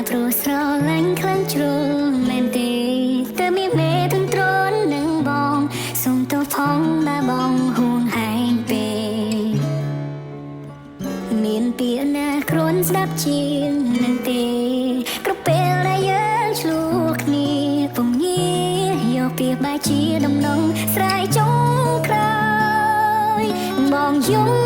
ព្រោះស្រឡាញ់ខ្លាំងជ្រុលមែនទេតែមានមេទន្ទ្រាននឹងបងសូមទោសផងដែលបងហួងហែងពេកមានពាក្យណាគ្រាន់ស្ដាប់ជាងនឹងទេគ្រប់ពេលដែលយើងឆ្លោះគ្នាពុំងាយកពាក្យបែជាដំណងស្រ័យចុងក្រោយបងយំ